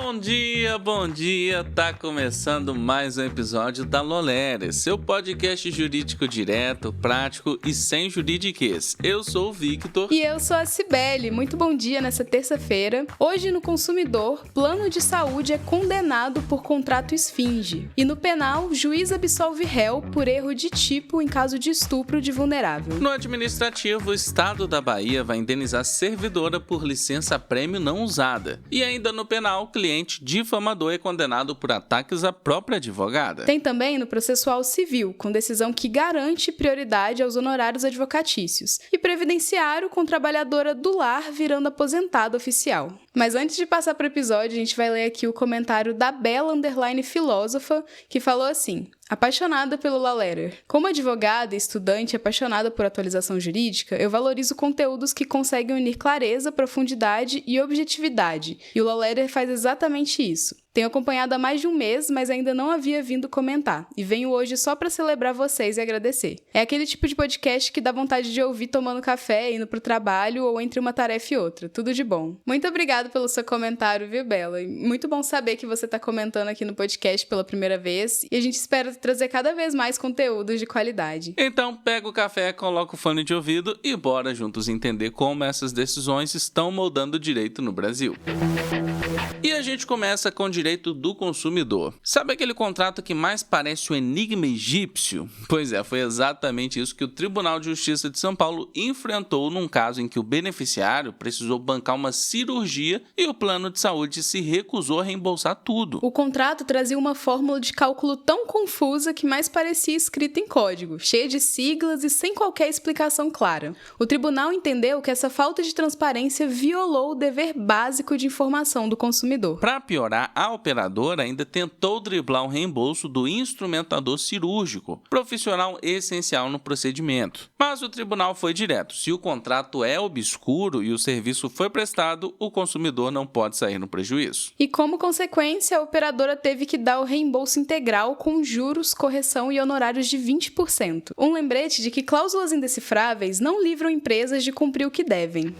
Bom dia! Tá começando mais um episódio da Lolere, seu podcast jurídico direto, prático e sem juridiquês. Eu sou o Victor. E eu sou a Cibele. Muito bom dia nessa terça-feira. Hoje no Consumidor, plano de saúde é condenado por contrato esfinge. E no penal, juiz absolve réu por erro de tipo em caso de estupro de vulnerável. No administrativo, o Estado da Bahia vai indenizar servidora por licença-prêmio não usada. E ainda no penal, cliente difamador é condenado por ataques à própria advogada. Tem também no processual civil, com decisão que garante prioridade aos honorários advocatícios. E previdenciário com trabalhadora do lar virando aposentada oficial. Mas antes de passar para o episódio, a gente vai ler aqui o comentário da Bela Filósofa, que falou assim: apaixonada pelo Law Letter. Como advogada e estudante apaixonada por atualização jurídica, eu valorizo conteúdos que conseguem unir clareza, profundidade e objetividade. E o Law Letter faz exatamente isso. Tenho acompanhado há mais de um mês, mas ainda não havia vindo comentar. E venho hoje só para celebrar vocês e agradecer. É aquele tipo de podcast que dá vontade de ouvir tomando café, indo pro trabalho ou entre uma tarefa e outra. Tudo de bom. Muito obrigada pelo seu comentário, viu, Bela? E muito bom saber que você tá comentando aqui no podcast pela primeira vez. E a gente espera trazer cada vez mais conteúdos de qualidade. Então pega o café, coloca o fone de ouvido e bora juntos entender como essas decisões estão moldando o direito no Brasil. E a gente começa com o direito do consumidor. Sabe aquele contrato que mais parece o enigma egípcio? Pois é, foi exatamente isso que o Tribunal de Justiça de São Paulo enfrentou num caso em que o beneficiário precisou bancar uma cirurgia e o plano de saúde se recusou a reembolsar tudo. O contrato trazia uma fórmula de cálculo tão confusa que mais parecia escrita em código, cheia de siglas e sem qualquer explicação clara. O tribunal entendeu que essa falta de transparência violou o dever básico de informação do consumidor. Para piorar, a operadora ainda tentou driblar o reembolso do instrumentador cirúrgico, profissional essencial no procedimento. Mas o tribunal foi direto. Se o contrato é obscuro e o serviço foi prestado, o consumidor não pode sair no prejuízo. E como consequência, a operadora teve que dar o reembolso integral com juros, correção e honorários de 20%. Um lembrete de que cláusulas indecifráveis não livram empresas de cumprir o que devem.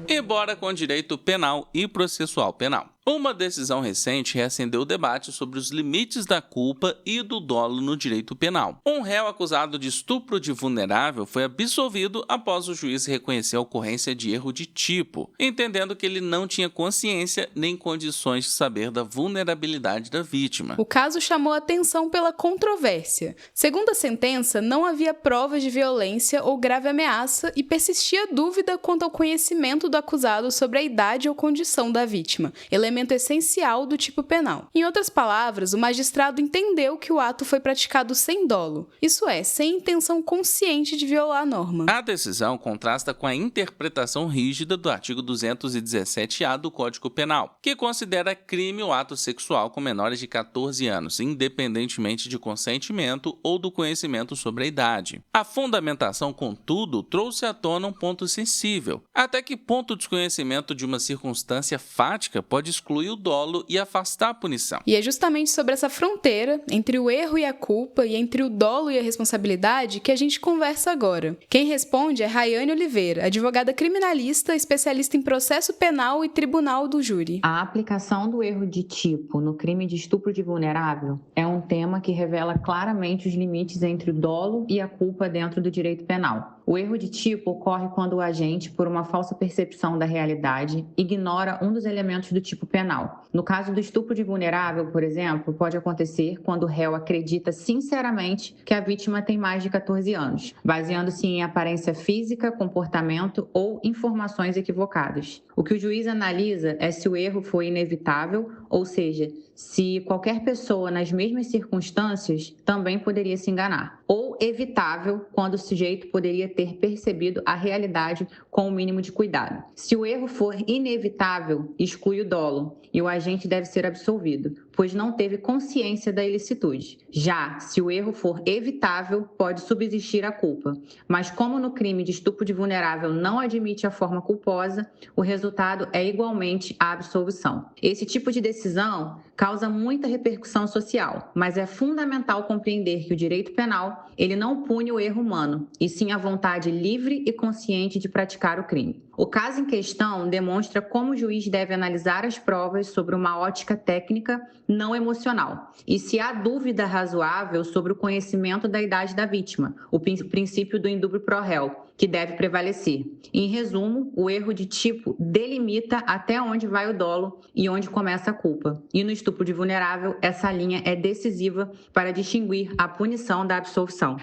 E bora com direito penal e processual penal. Uma decisão recente reacendeu o debate sobre os limites da culpa e do dolo no direito penal. Um réu acusado de estupro de vulnerável foi absolvido após o juiz reconhecer a ocorrência de erro de tipo, entendendo que ele não tinha consciência nem condições de saber da vulnerabilidade da vítima. O caso chamou atenção pela controvérsia. Segundo a sentença, não havia provas de violência ou grave ameaça e persistia dúvida quanto ao conhecimento do acusado sobre a idade ou condição da vítima, elemento essencial do tipo penal. Em outras palavras, o magistrado entendeu que o ato foi praticado sem dolo, isso é, sem intenção consciente de violar a norma. A decisão contrasta com a interpretação rígida do artigo 217-A do Código Penal, que considera crime o ato sexual com menores de 14 anos, independentemente de consentimento ou do conhecimento sobre a idade. A fundamentação, contudo, trouxe à tona um ponto sensível. Até que ponto o desconhecimento de uma circunstância fática pode excluir o dolo e afastar a punição. E é justamente sobre essa fronteira entre o erro e a culpa e entre o dolo e a responsabilidade que a gente conversa agora. Quem responde é Rayane Oliveira, advogada criminalista, especialista em processo penal e tribunal do júri. A aplicação do erro de tipo no crime de estupro de vulnerável é um tema que revela claramente os limites entre o dolo e a culpa dentro do direito penal. O erro de tipo ocorre quando o agente, por uma falsa percepção da realidade, ignora um dos elementos do tipo penal. No caso do estupro de vulnerável, por exemplo, pode acontecer quando o réu acredita sinceramente que a vítima tem mais de 14 anos, baseando-se em aparência física, comportamento ou informações equivocadas. O que o juiz analisa é se o erro foi inevitável, ou seja, se qualquer pessoa nas mesmas circunstâncias também poderia se enganar, ou evitável, quando o sujeito poderia ter percebido a realidade com o mínimo de cuidado. Se o erro for inevitável, exclui o dolo e o agente deve ser absolvido, pois não teve consciência da ilicitude. Já, se o erro for evitável, pode subsistir a culpa. Mas como no crime de estupro de vulnerável não admite a forma culposa, o resultado é igualmente a absolvição. Esse tipo de decisão decisão causa muita repercussão social, mas é fundamental compreender que o direito penal, ele não pune o erro humano, e sim a vontade livre e consciente de praticar o crime. O caso em questão demonstra como o juiz deve analisar as provas sobre uma ótica técnica não emocional e se há dúvida razoável sobre o conhecimento da idade da vítima, o princípio do indúbio pro réu, que deve prevalecer. Em resumo, o erro de tipo delimita até onde vai o dolo e onde começa a culpa. E no estupro de vulnerável, essa linha é decisiva para distinguir a punição da absolvição.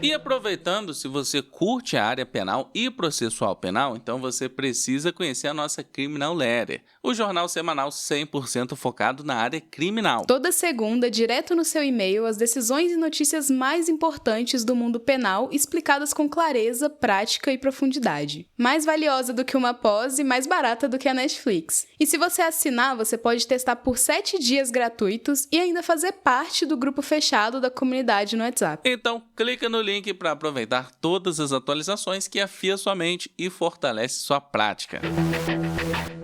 E aproveitando, se você curte a área penal e processual penal, então você precisa conhecer a nossa Criminal Letter, o jornal semanal 100% focado na área criminal. Toda segunda, direto no seu e-mail, as decisões e notícias mais importantes do mundo penal explicadas com clareza, prática e profundidade. Mais valiosa do que uma pós e mais barata do que a Netflix. E se você assinar, você pode testar por 7 dias gratuitos e ainda fazer parte do grupo fechado da comunidade no WhatsApp. Então, clica no link para aproveitar todas as atualizações que afia sua mente e fortalece sua prática.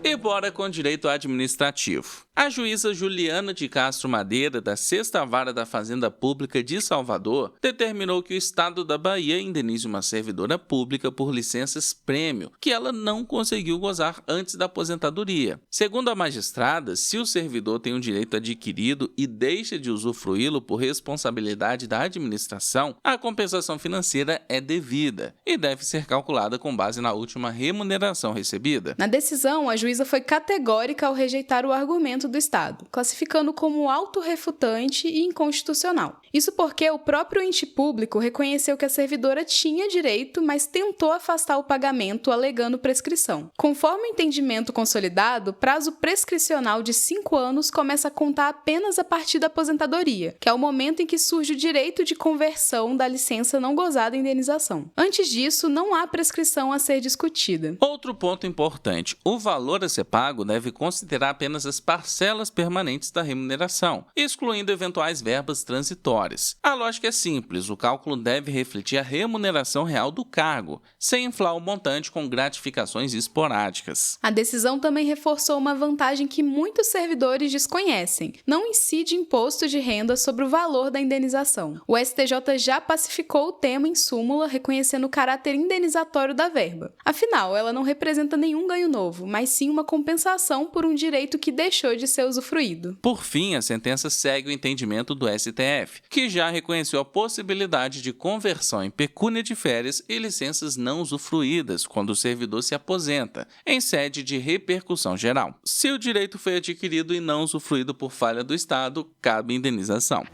E bora com direito administrativo. A juíza Juliana de Castro Madeira, da 6ª Vara da Fazenda Pública de Salvador, determinou que o Estado da Bahia indenize uma servidora pública por licenças prêmio, que ela não conseguiu gozar antes da aposentadoria. Segundo a magistrada, se o servidor tem um direito adquirido e deixa de usufruí-lo por responsabilidade da administração, a compensação financeira é devida e deve ser calculada com base na última remuneração recebida. Na decisão, a juíza foi categórica ao rejeitar o argumento do Estado, classificando como autorrefutante e inconstitucional. Isso porque o próprio ente público reconheceu que a servidora tinha direito, mas tentou afastar o pagamento alegando prescrição. Conforme o entendimento consolidado, o prazo prescricional de 5 anos começa a contar apenas a partir da aposentadoria, que é o momento em que surge o direito de conversão da licença não gozada em indenização. Antes disso, não há prescrição a ser discutida. Outro ponto importante, o valor a ser pago deve considerar apenas as parcelas permanentes da remuneração, excluindo eventuais verbas transitórias. A lógica é simples, o cálculo deve refletir a remuneração real do cargo, sem inflar o montante com gratificações esporádicas. A decisão também reforçou uma vantagem que muitos servidores desconhecem: não incide imposto de renda sobre o valor da indenização. O STJ já pacificou o tema em súmula, reconhecendo o caráter indenizatório da verba. Afinal, ela não representa nenhum ganho novo, mas sim uma compensação por um direito que deixou de ser usufruído. Por fim, a sentença segue o entendimento do STF, que já reconheceu a possibilidade de conversão em pecúnia de férias e licenças não usufruídas quando o servidor se aposenta, em sede de repercussão geral. Se o direito foi adquirido e não usufruído por falha do Estado, cabe indenização.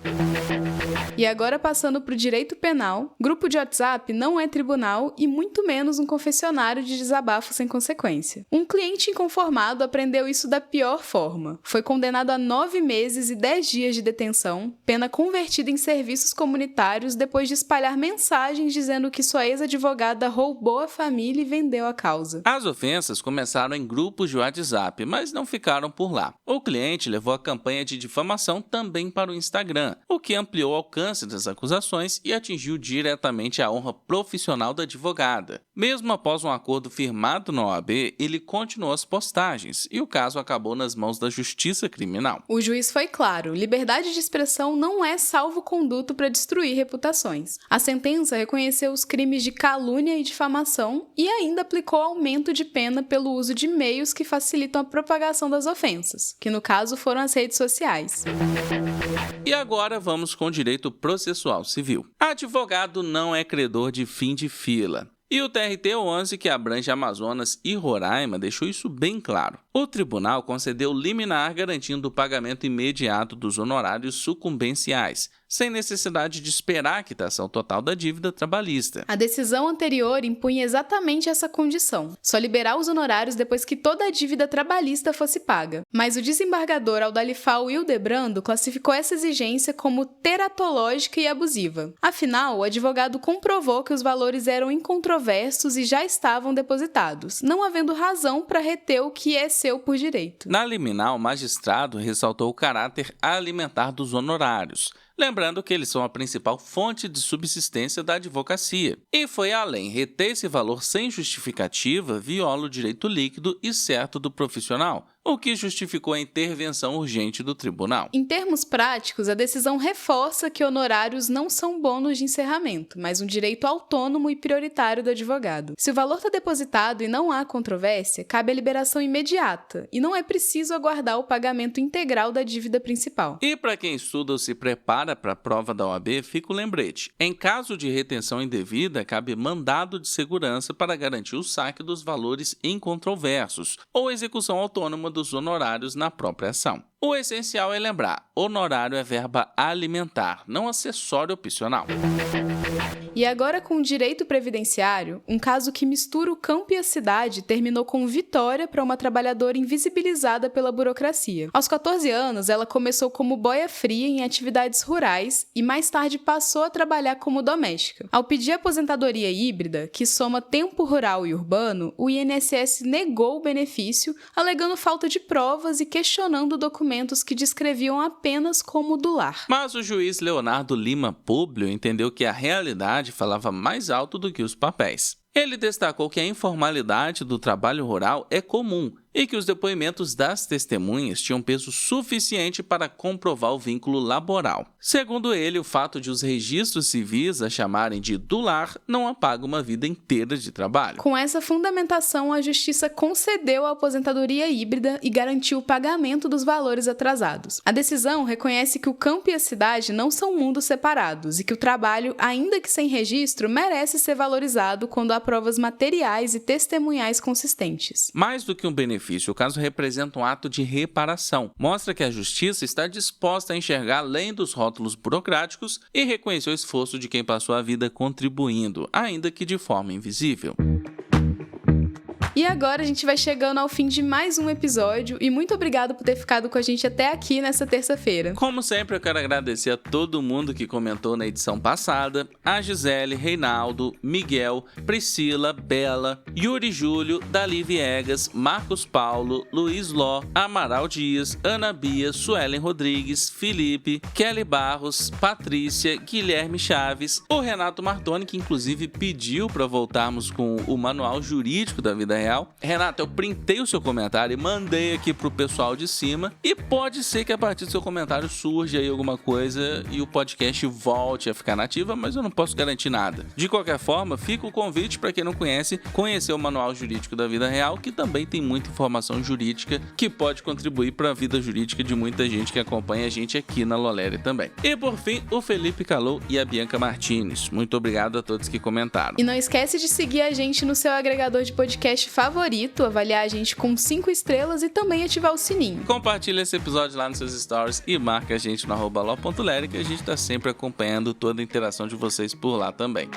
E agora, passando para o direito penal, grupo de WhatsApp não é tribunal e muito menos um confessionário de desabafo sem consequência. Um cliente inconformado aprendeu isso da pior forma. Foi condenado a 9 meses e 10 dias de detenção, pena convertida em serviços comunitários depois de espalhar mensagens dizendo que sua ex-advogada roubou a família e vendeu a causa. As ofensas começaram em grupos de WhatsApp, mas não ficaram por lá. O cliente levou a campanha de difamação também para o Instagram, o que ampliou o alcance das acusações e atingiu diretamente a honra profissional da advogada. Mesmo após um acordo firmado na OAB, ele continuou as postagens e o caso acabou nas mãos da Justiça Criminal. O juiz foi claro: liberdade de expressão não é salvo-conduto para destruir reputações. A sentença reconheceu os crimes de calúnia e difamação e ainda aplicou aumento de pena pelo uso de meios que facilitam a propagação das ofensas, que no caso foram as redes sociais. E agora vamos com o direito processual civil. Advogado não é credor de fim de fila. E o TRT-11, que abrange Amazonas e Roraima, deixou isso bem claro. O tribunal concedeu liminar garantindo o pagamento imediato dos honorários sucumbenciais, sem necessidade de esperar a quitação total da dívida trabalhista. A decisão anterior impunha exatamente essa condição: só liberar os honorários depois que toda a dívida trabalhista fosse paga. Mas o desembargador Aldalifal Hildebrando classificou essa exigência como teratológica e abusiva. Afinal, o advogado comprovou que os valores eram incontroversos e já estavam depositados, não havendo razão para reter o que é seu por direito. Na liminar, o magistrado ressaltou o caráter alimentar dos honorários, lembrando que eles são a principal fonte de subsistência da advocacia. E foi além: reter esse valor sem justificativa viola o direito líquido e certo do profissional, o que justificou a intervenção urgente do tribunal. Em termos práticos, a decisão reforça que honorários não são bônus de encerramento, mas um direito autônomo e prioritário do advogado. Se o valor está depositado e não há controvérsia, cabe a liberação imediata, e não é preciso aguardar o pagamento integral da dívida principal. E para quem estuda ou se prepara para a prova da OAB, fica o lembrete. Em caso de retenção indevida, cabe mandado de segurança para garantir o saque dos valores incontroversos ou execução autônoma dos honorários na própria ação. O essencial é lembrar, honorário é verba alimentar, não acessório opcional. E agora, com o direito previdenciário, um caso que mistura o campo e a cidade terminou com vitória para uma trabalhadora invisibilizada pela burocracia. Aos 14 anos, ela começou como boia fria em atividades rurais e mais tarde passou a trabalhar como doméstica. Ao pedir aposentadoria híbrida, que soma tempo rural e urbano, o INSS negou o benefício, alegando falta de provas e questionando documentos que descreviam apenas como do lar. Mas o juiz Leonardo Lima Públio entendeu que a realidade falava mais alto do que os papéis. Ele destacou que a informalidade do trabalho rural é comum e que os depoimentos das testemunhas tinham peso suficiente para comprovar o vínculo laboral. Segundo ele, o fato de os registros civis a chamarem de do lar não apaga uma vida inteira de trabalho. Com essa fundamentação, a Justiça concedeu a aposentadoria híbrida e garantiu o pagamento dos valores atrasados. A decisão reconhece que o campo e a cidade não são mundos separados e que o trabalho, ainda que sem registro, merece ser valorizado quando há provas materiais e testemunhais consistentes. Mais do que um benefício, o caso representa um ato de reparação. Mostra que a Justiça está disposta a enxergar além dos rótulos burocráticos e reconhecer o esforço de quem passou a vida contribuindo, ainda que de forma invisível. E agora a gente vai chegando ao fim de mais um episódio e muito obrigado por ter ficado com a gente até aqui nessa terça-feira. Como sempre, eu quero agradecer a todo mundo que comentou na edição passada, a Gisele, Reinaldo, Miguel, Priscila, Bela, Yuri Júlio, Dali Viegas, Marcos Paulo, Luiz Ló, Amaral Dias, Ana Bia, Suelen Rodrigues, Felipe, Kelly Barros, Patrícia, Guilherme Chaves, o Renato Martoni, que inclusive pediu para voltarmos com o Manual Jurídico da Vida Real. Renato, eu printei o seu comentário e mandei aqui pro pessoal de cima e pode ser que a partir do seu comentário surja aí alguma coisa e o podcast volte a ficar nativa, mas eu não posso garantir nada. De qualquer forma, fica o convite para quem não conhece, conhecer o Manual Jurídico da Vida Real, que também tem muita informação jurídica que pode contribuir para a vida jurídica de muita gente que acompanha a gente aqui na Lolere também. E por fim, o Felipe Calou e a Bianca Martins. Muito obrigado a todos que comentaram. E não esquece de seguir a gente no seu agregador de podcast favorito, avaliar a gente com 5 estrelas e também ativar o sininho. Compartilha esse episódio lá nos seus stories e marca a gente no @lo.leri, que a gente tá sempre acompanhando toda a interação de vocês por lá também.